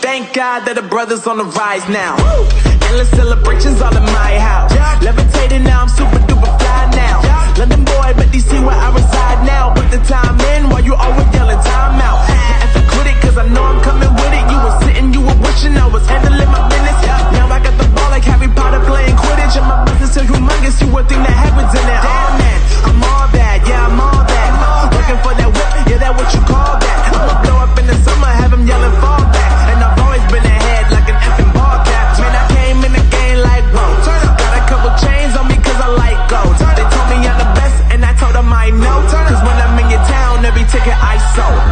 thank God that the brothers on the rise now. Endless celebrations all in my house. Levitating now, I'm super duper fly now. London boy, but DC where I reside now. Put the time in while you always yelling time out. And if I quit it, cause I know I'm coming with it. You were sitting, you were wishing I was handling my business. Now I got the ball like Harry Potter playing Quidditch. And my business so humongous, you would think that happens in it. Oh man, I'm all that, yeah, I'm all that. Looking for that whip, yeah, that what you call that. I'ma blow up in the summer, have them yelling fall back. And I've always been ahead like an effing ball cap. Man, I came in the game like, whoa. Got a couple chains on me cause I like gold. They told me I'm the best and I told them I know. Cause when I'm in your town, every ticket I sold.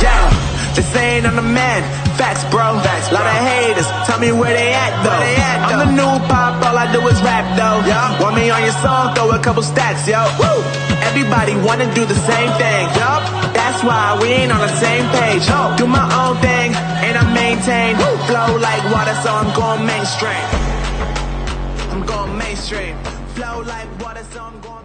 Yeah, they saying I'm the man. Facts, bro. Lot of haters, tell me where they at though. I'm the new pop, all I do is rap though. Want me on your song, throw a couple stacks, yo. Woo! Everybody wanna do the same thing, yup. That's why we ain't on the same page. Do my own thing, and I maintain. Flow like water, so I'm going mainstream. I'm going mainstream. Flow like water, so I'm going